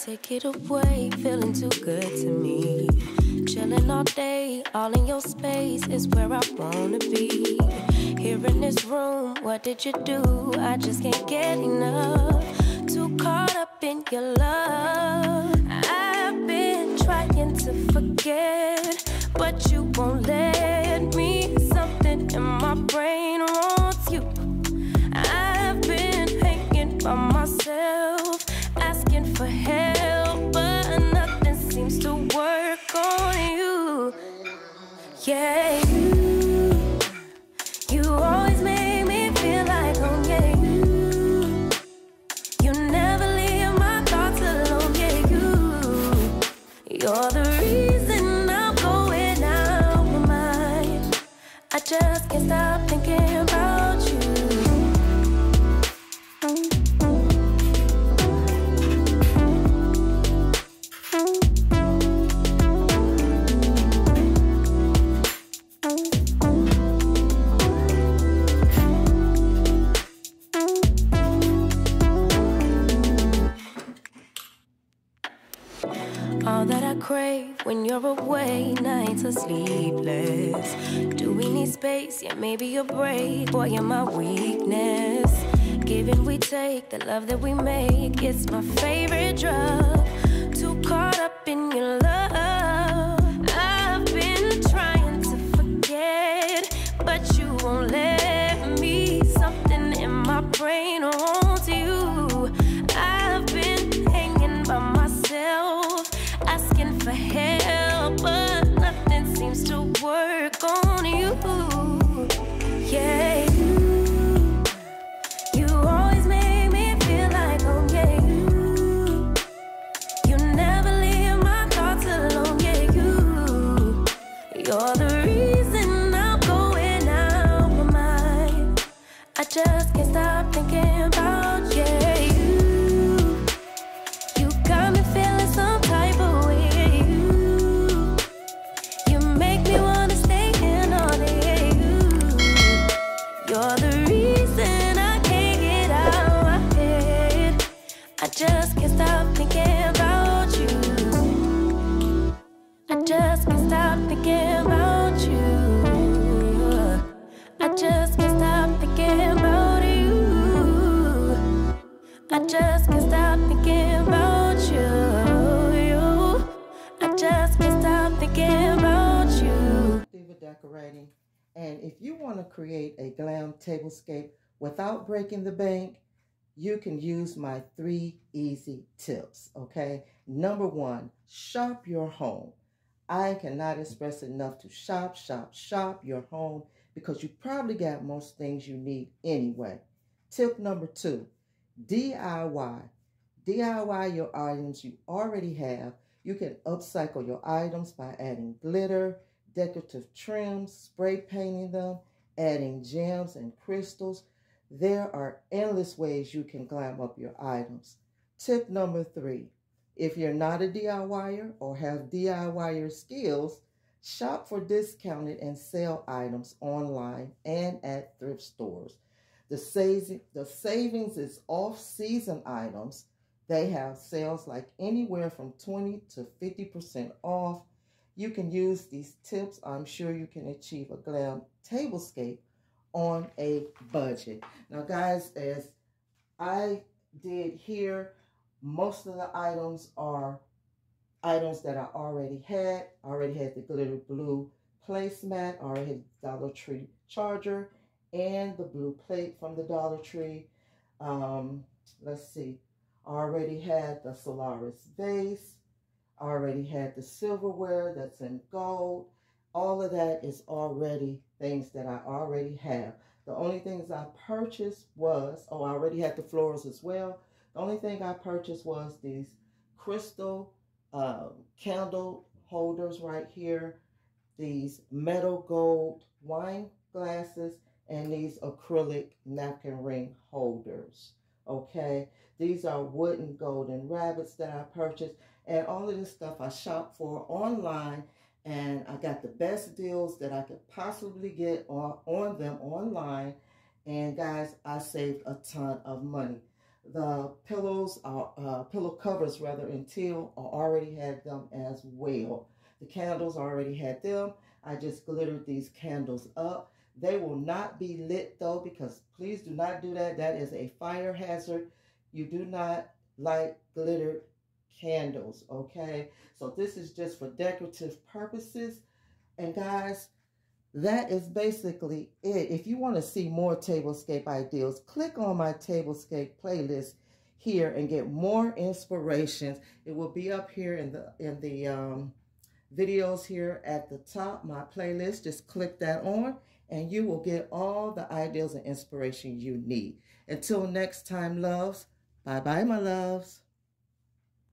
Take it away, feeling too good to me. Chilling all day, all in your space is where I wanna be. Here in this room, what did you do? I just can't get enough. Too caught up in your love. I've been trying to forget, but you won't let me. Something in my brain wants you. I've been hanging by myself, asking for help, but nothing seems to work on you. Yeah, you always make me feel like home. Yeah, you never leave my thoughts alone. Yeah, you're the reason I'm going out my mind. I just can't stop thinking about you. All that I crave when you're away, nights are sleepless. Do we need space? Yeah, maybe a break. Boy, you're my weakness. Give and we take, the love that we make, it's my favorite drug. Too caught up in your love. I've been trying to forget, but you won't let me. Something in my brain wants you. I've been hanging by myself, asking for help, but nothing seems to work on you. Yeah, you always make me feel like home. Yeah, you never leave my thoughts alone. Yeah, you're the reason I'm going out my mind. I just can't stop thinking about you. You got me feeling some type of way. You make me wanna stay in all day. You're the reason I can't get out my head. I just can't stop thinking about you. I just can't stop thinking about you. I just can't stop thinking about you. I just can't stop thinking about you. I just can't stop thinking about you. Diva Decorating, and if you want to create a glam tablescape without breaking the bank, you can use my 3 easy tips, okay? Number 1, shop your home. I cannot express enough to shop your home, because you probably got most things you need anyway. Tip number 2, DIY. DIY your items you already have. You can upcycle your items by adding glitter, decorative trims, spray painting them, adding gems and crystals. There are endless ways you can glam up your items. Tip number 3, if you're not a DIYer or have DIYer skills, shop for discounted and sale items online and at thrift stores. The savings is off-season items. They have sales like anywhere from 20 to 50% off. You can use these tips. I'm sure you can achieve a glam tablescape on a budget. Now, guys, as I did here, most of the items are items that I already had. I already had the glitter blue placemat, I already had the Dollar Tree charger, and the blue plate from the Dollar Tree. Let's see. I already had the Solaris vase. I already had the silverware that's in gold. All of that is already things that I already have. The only things I purchased was, I already had the florals as well. The only thing I purchased was these crystal candle holders right here. these metal gold wine glasses, and these acrylic napkin ring holders. Okay, these are wooden golden rabbits that I purchased, and all of this stuff I shopped for online, and I got the best deals that I could possibly get on them online. And guys, I saved a ton of money. The pillows are pillow covers rather in teal. I already had them as well. The candles, I already had them. I just glittered these candles up. They will not be lit though, because please do not do that. That is a fire hazard. You do not light glittered candles, okay? So this is just for decorative purposes. And guys, that is basically it. If you want to see more tablescape ideas, click on my tablescape playlist here and get more inspirations. It will be up here in the videos here at the top, my playlist. Just click that on and you will get all the ideas and inspiration you need. Until next time, loves. Bye-bye, my loves.